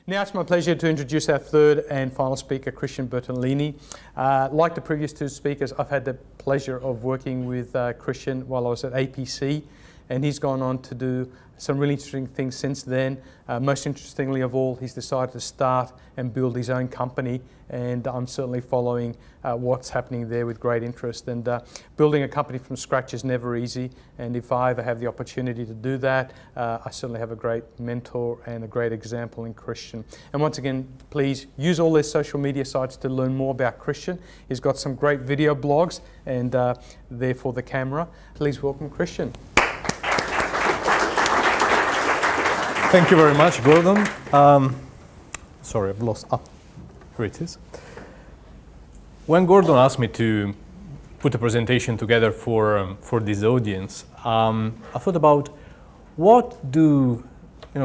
Now it's my pleasure to introduce our third and final speaker, Christian Bertolini. Like the previous two speakers, I've had the pleasure of working with Christian while I was at APC, and he's gone on to do some really interesting things since then. Most interestingly of all, he's decided to start and build his own company, and I'm certainly following what's happening there with great interest. And building a company from scratch is never easy, and if I ever have the opportunity to do that, I certainly have a great mentor and a great example in Christian. And once again, please use all their social media sites to learn more about Christian. He's got some great video blogs, and there for the camera. Please welcome Christian. Thank you very much, Gordon. Sorry, I've lost. Here it is. When Gordon asked me to put a presentation together for this audience, I thought about what do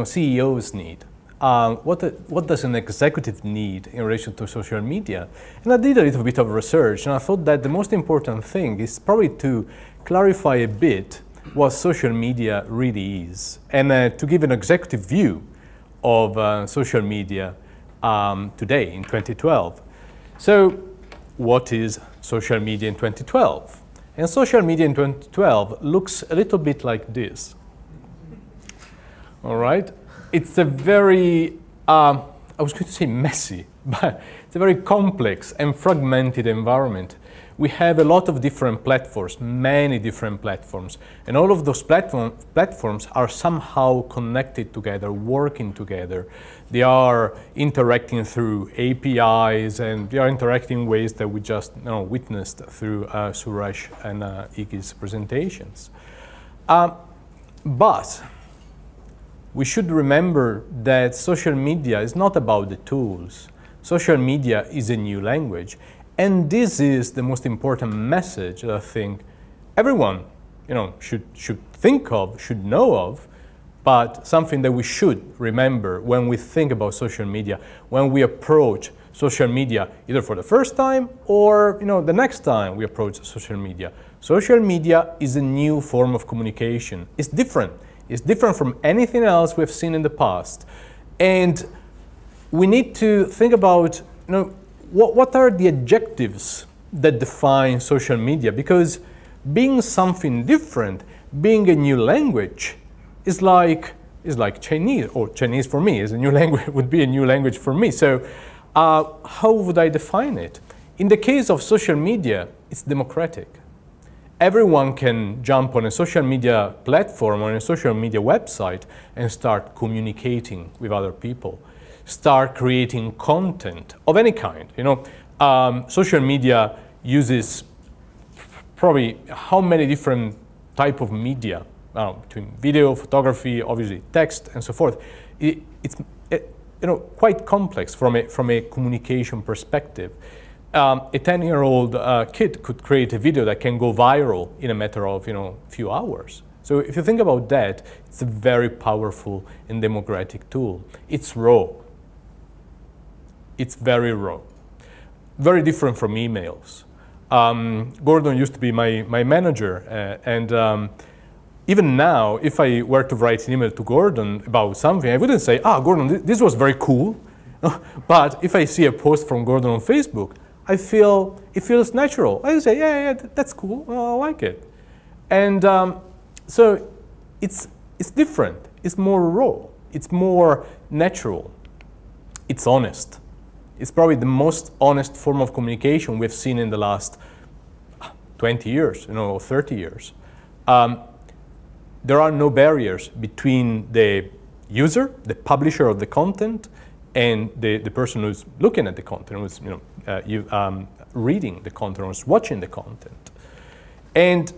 CEOs need? What does an executive need in relation to social media? And I did a little bit of research, and I thought that the most important thing is probably to clarify a bit what social media really is, and to give an executive view of social media today in 2012. So what is social media in 2012? And social media in 2012 looks a little bit like this. All right? It's a very, I was going to say messy, but it's a very complex and fragmented environment. We have a lot of different platforms, many different platforms, and all of those platforms are somehow connected together, working together. They are interacting through APIs, and they are interacting in ways that we just witnessed through Suresh and Iggy's presentations. But we should remember that social media is not about the tools. Social media is a new language. And this is the most important message that I think everyone should think of, should know of, but something that we should remember when we think about social media, when we approach social media, either for the first time or the next time we approach social media. Social media is a new form of communication. It's different. It's different from anything else we've seen in the past. And we need to think about what are the adjectives that define social media? Because being something different, being a new language, is like Chinese, or Chinese for me is a new language, would be a new language for me. So how would I define it? In the case of social media, it's democratic. Everyone can jump on a social media platform, on a social media website, and start communicating with other people. Start creating content of any kind. Social media uses probably how many different type of media, between video, photography, obviously text, and so forth. It's quite complex from a communication perspective. A 10-year-old kid could create a video that can go viral in a matter of few hours. So if you think about that, it's a very powerful and democratic tool. It's raw. It's very raw, very different from emails. Gordon used to be my manager, and even now, if I were to write an email to Gordon about something, I wouldn't say, Gordon, this was very cool. But if I see a post from Gordon on Facebook, it feels natural. I say, yeah, that's cool, I like it. And so it's different, it's more raw, it's more natural, it's honest. It's probably the most honest form of communication we've seen in the last 20 years, or 30 years. There are no barriers between the user, the publisher of the content, and the person who's looking at the content, who's reading the content, who's watching the content. And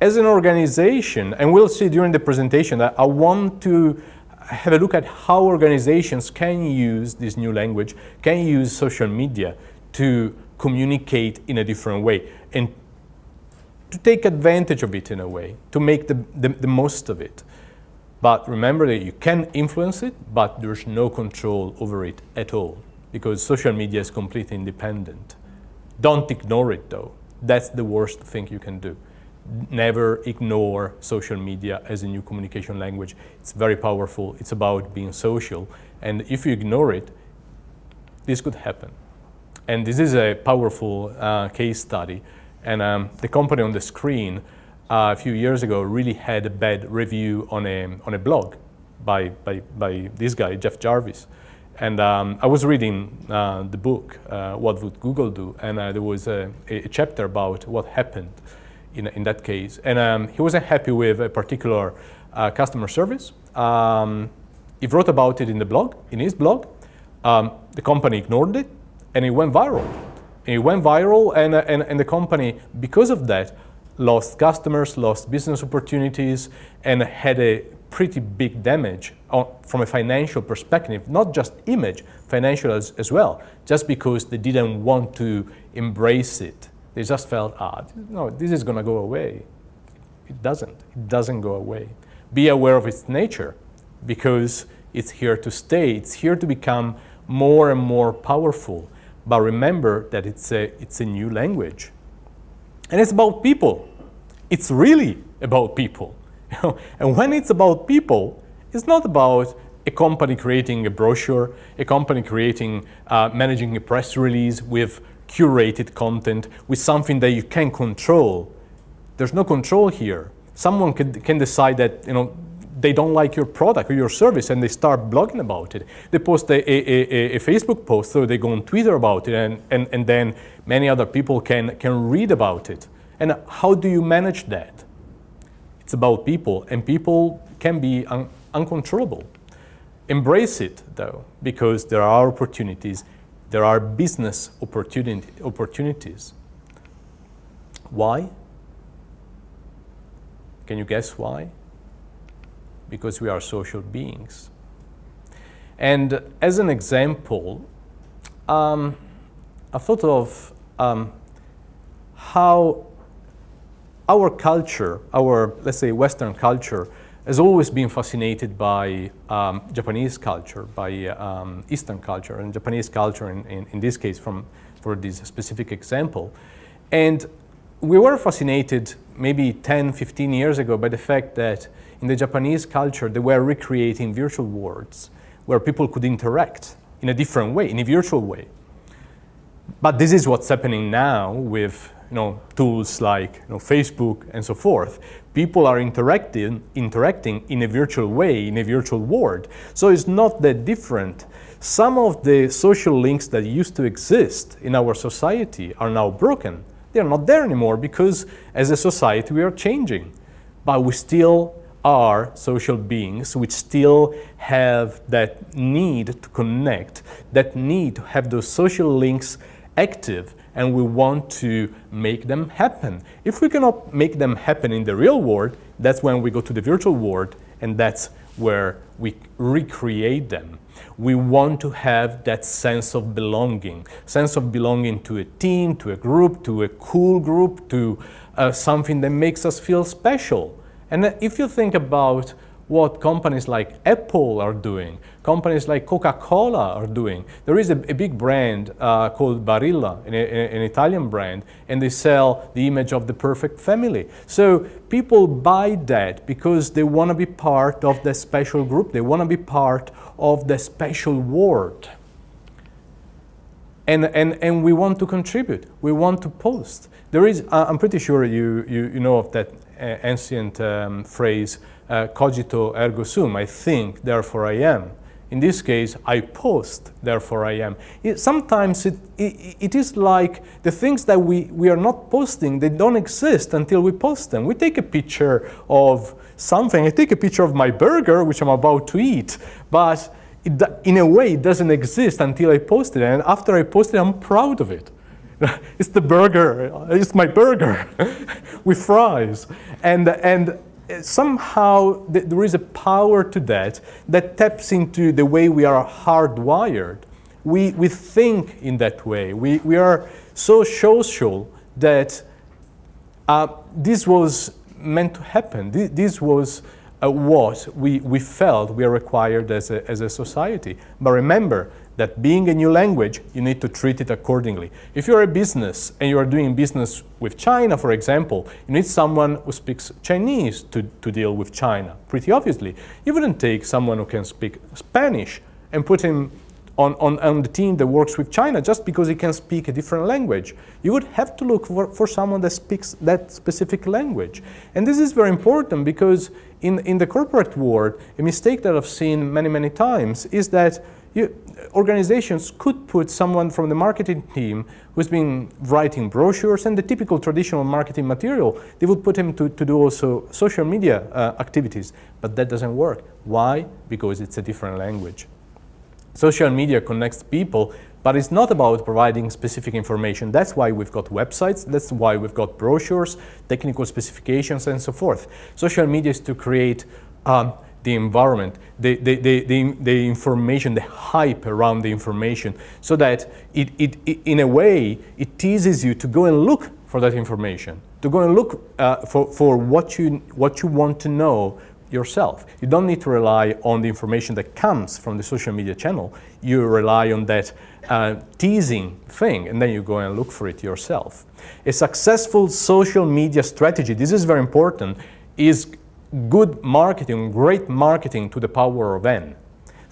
as an organization, and we'll see during the presentation that I want to have a look at how organizations can use this new language, can use social media to communicate in a different way and to take advantage of it in a way, to make the most of it. But remember that you can influence it, but there's no control over it at all, because social media is completely independent. Don't ignore it though. That's the worst thing you can do. never ignore social media as a new communication language. It's very powerful. It's about being social. And if you ignore it, this could happen. And this is a powerful case study. And the company on the screen a few years ago really had a bad review on a blog by this guy, Jeff Jarvis. And I was reading the book, What Would Google Do? And there was a chapter about what happened in that case. And he wasn't happy with a particular customer service. He wrote about it in his blog. The company ignored it, and it went viral. And it went viral, and the company, because of that, lost customers, lost business opportunities, and had a pretty big damage from a financial perspective, not just image, financial as well, just because they didn't want to embrace it. They just felt, no, this is going to go away. It doesn't. It doesn't go away. Be aware of its nature, because it's here to stay. It's here to become more and more powerful. But remember that it's a new language. And it's about people. It's really about people. And when it's about people, it's not about a company creating a brochure, a company creating, managing a press release with curated content, with something that you can control. There's no control here. Someone can decide that they don't like your product or your service, and they start blogging about it. They post a Facebook post, so they go on Twitter about it, and then many other people can read about it. And how do you manage that? It's about people, and people can be uncontrollable. Embrace it, though, because there are opportunities. There are business opportunities. Why? Can you guess why? Because we are social beings. And as an example, I thought of how our culture, let's say Western culture, has always been fascinated by Japanese culture, by Eastern culture, and Japanese culture in this case for this specific example. And we were fascinated maybe 10, 15 years ago by the fact that in the Japanese culture they were recreating virtual worlds where people could interact in a different way, in a virtual way. But this is what's happening now with tools like Facebook and so forth. People are interacting in a virtual way, in a virtual world. So it's not that different. Some of the social links that used to exist in our society are now broken. They are not there anymore because as a society we are changing. But we still are social beings. We still have that need to connect, that need to have those social links active, and we want to make them happen. If we cannot make them happen in the real world, that's when we go to the virtual world, and that's where we recreate them. We want to have that sense of belonging to a team, to a group, to a cool group, to something that makes us feel special. And if you think about what companies like Apple are doing, companies like Coca-Cola are doing. There is a big brand called Barilla, an Italian brand, and they sell the image of the perfect family. So people buy that because they want to be part of the special group. They want to be part of the special world. And we want to contribute. We want to post. There is, I'm pretty sure you know of that ancient phrase, cogito ergo sum, I think, therefore I am. In this case, I post, therefore I am. Sometimes it is like the things that we are not posting, they don't exist until we post them. We take a picture of something. I take a picture of my burger, which I'm about to eat, but in a way it doesn't exist until I post it. And after I post it, I'm proud of it. It's the burger, it's my burger with fries. And somehow there is a power to that taps into the way we are hardwired. We think in that way. We are so social that this was meant to happen. This was what we felt we are required as a society. But remember that being a new language, you need to treat it accordingly. If you're a business and you are doing business with China, for example, you need someone who speaks Chinese to deal with China, pretty obviously. You wouldn't take someone who can speak Spanish and put him on the team that works with China just because he can speak a different language. You would have to look for someone that speaks that specific language. And this is very important because in the corporate world, a mistake that I've seen many, many times is that organizations could put someone from the marketing team who's been writing brochures and the typical traditional marketing material. They would put him to do also social media activities, but that doesn't work. Why? Because it's a different language. Social media connects people, but it's not about providing specific information. That's why we've got websites, that's why we've got brochures, technical specifications, and so forth. Social media is to create the environment, the information, the hype around the information, so that it in a way, it teases you to go and look for that information, to go and look for what you want to know yourself. You don't need to rely on the information that comes from the social media channel. You rely on that teasing thing, and then you go and look for it yourself. A successful social media strategy, this is very important, is good marketing, great marketing to the power of N.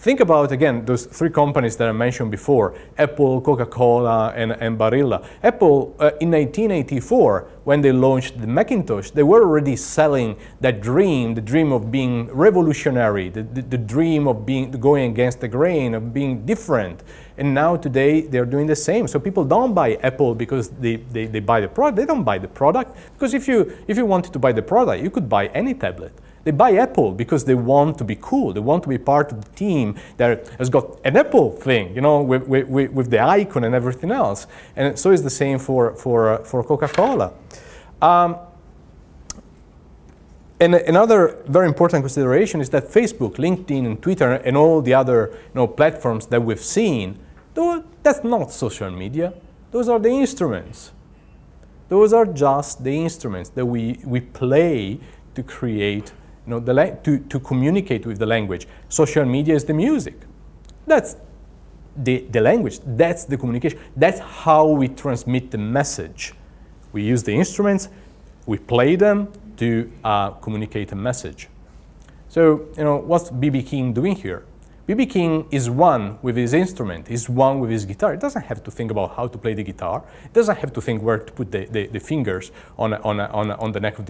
Think about, again, those three companies that I mentioned before, Apple, Coca-Cola, and Barilla. Apple, in 1984, when they launched the Macintosh, they were already selling that dream, the dream of being revolutionary, the dream of going against the grain, of being different. And now today, they're doing the same. So people don't buy Apple because they buy the product. They don't buy the product, because if you wanted to buy the product, you could buy any tablet. They buy Apple because they want to be cool. They want to be part of the team that has got an Apple thing, you know, with the icon and everything else. And so it's the same for Coca-Cola. And another very important consideration is that Facebook, LinkedIn, and Twitter, and all the other platforms that we've seen, that's not social media. Those are the instruments. Those are just the instruments that we play to create, to communicate with the language. Social media is the music. That's the language. That's the communication. That's how we transmit the message. We use the instruments. We play them to communicate a message. So, what's B.B. King doing here? B.B. King is one with his instrument. He's one with his guitar. He doesn't have to think about how to play the guitar. He doesn't have to think where to put the fingers on the neck of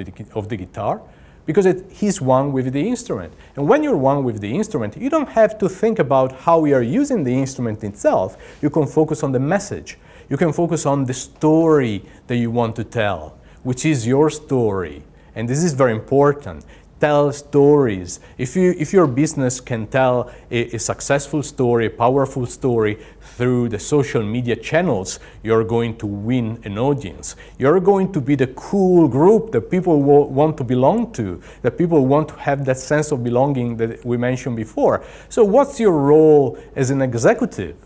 the guitar, because he's one with the instrument. And when you're one with the instrument, you don't have to think about how you are using the instrument itself. You can focus on the message. You can focus on the story that you want to tell, which is your story. And this is very important. Tell stories. If your business can tell a successful story, a powerful story through the social media channels, you're going to win an audience. You're going to be the cool group that people want to belong to, that people want to have that sense of belonging that we mentioned before. So what's your role as an executive?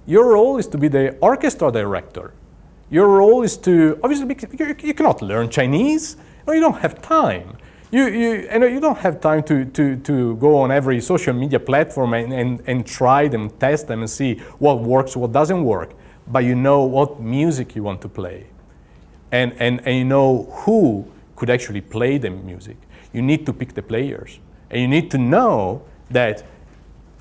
Your role is to be the orchestra director. Your role is to, obviously, you cannot learn Chinese. No, you don't have time. You don't have time to go on every social media platform and try them, test them, and see what works, what doesn't work. But you know what music you want to play. And you know who could actually play the music. You need to pick the players. And you need to know that,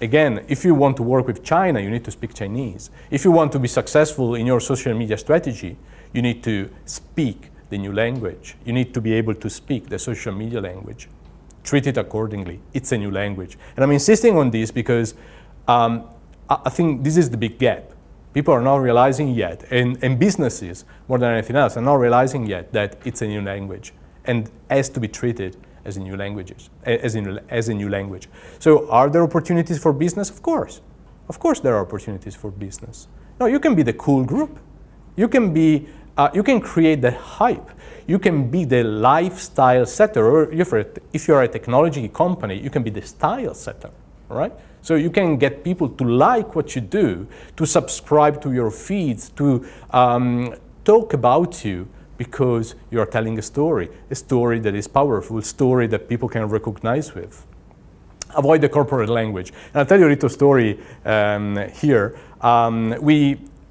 again, if you want to work with China, you need to speak Chinese. If you want to be successful in your social media strategy, you need to speak the new language. You need to be able to speak the social media language. Treat it accordingly. It's a new language. And I'm insisting on this because I think this is the big gap. People are not realizing yet, and businesses, more than anything else, are not realizing yet that it's a new language and has to be treated as a new language. So are there opportunities for business? Of course. Of course there are opportunities for business. No, you can be the cool group. You can be you can create the hype. You can be the lifestyle setter, or if you're a technology company, you can be the style setter, right? So you can get people to like what you do, to subscribe to your feeds, to talk about you, because you're telling a story that is powerful, a story that people can recognize with. avoid the corporate language. And I'll tell you a little story here.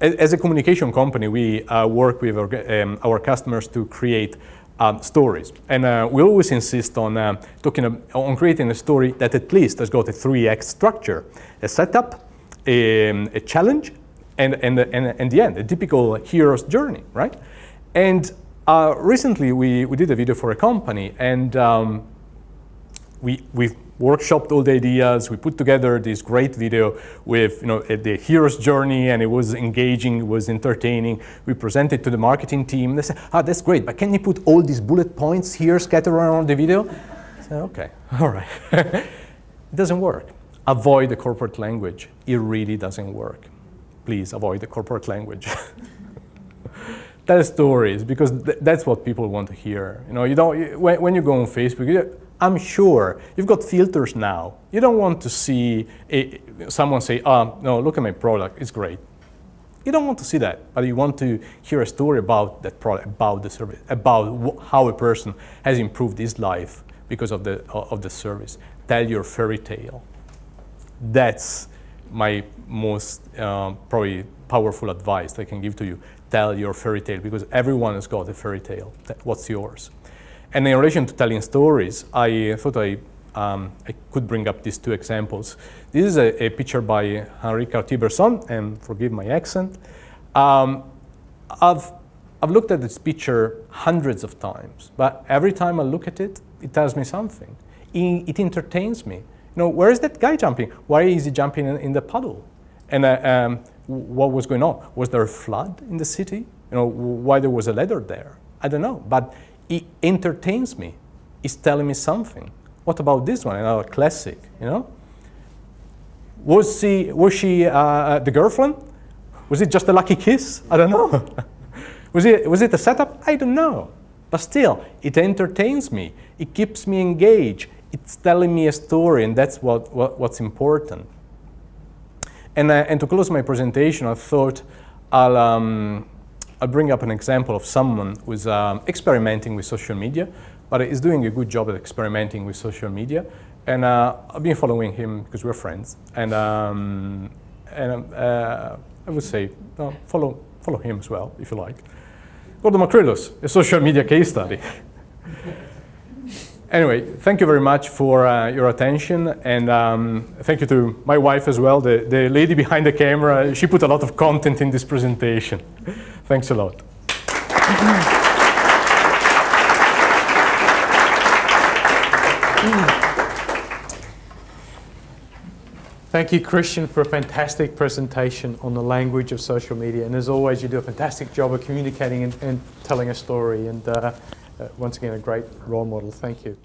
As a communication company, we work with our customers to create stories. And we always insist on on creating a story that at least has got a 3x structure: a setup, a challenge, and the end, a typical hero's journey, right? And recently we did a video for a company, and we've workshopped all the ideas. We put together this great video with the hero's journey, and it was engaging, it was entertaining. We presented to the marketing team. They said, that's great, but can you put all these bullet points here scattered around the video? I said, okay, all right. It doesn't work. Avoid the corporate language. It really doesn't work. Please avoid the corporate language. Tell stories, because that's what people want to hear. When you go on Facebook, I'm sure you've got filters now. You don't want to see someone say, no, look at my product, it's great. You don't want to see that, but you want to hear a story about that product, about the service, about how a person has improved his life because of the service. Tell your fairy tale. That's my most probably powerful advice I can give to you. Tell your fairy tale, because everyone has got a fairy tale. What's yours? And in relation to telling stories, I thought I could bring up these two examples. This is a picture by Henri Cartier-Bresson, and forgive my accent. I've looked at this picture hundreds of times, but every time I look at it, it tells me something. It entertains me. Where is that guy jumping? Why is he jumping in the puddle? And what was going on? Was there a flood in the city? Why there was a ladder there? I don't know, but it entertains me. It's telling me something. What about this one? Another classic, Was she the girlfriend? Was it just a lucky kiss? I don't know. Was it a setup? I don't know. But still, it entertains me. It keeps me engaged. It's telling me a story, and that's what's important. And to close my presentation, I thought I'll bring up an example of someone who's experimenting with social media, but is doing a good job at experimenting with social media. And I've been following him because we're friends. And I would say follow him as well, if you like. Gordon MacRillos, a social media case study. Anyway, thank you very much for your attention, and thank you to my wife as well, the lady behind the camera. She put a lot of content in this presentation. Thanks a lot. Thank you, Christian, for a fantastic presentation on the language of social media. And as always, you do a fantastic job of communicating and telling a story. And once again, a great role model. Thank you.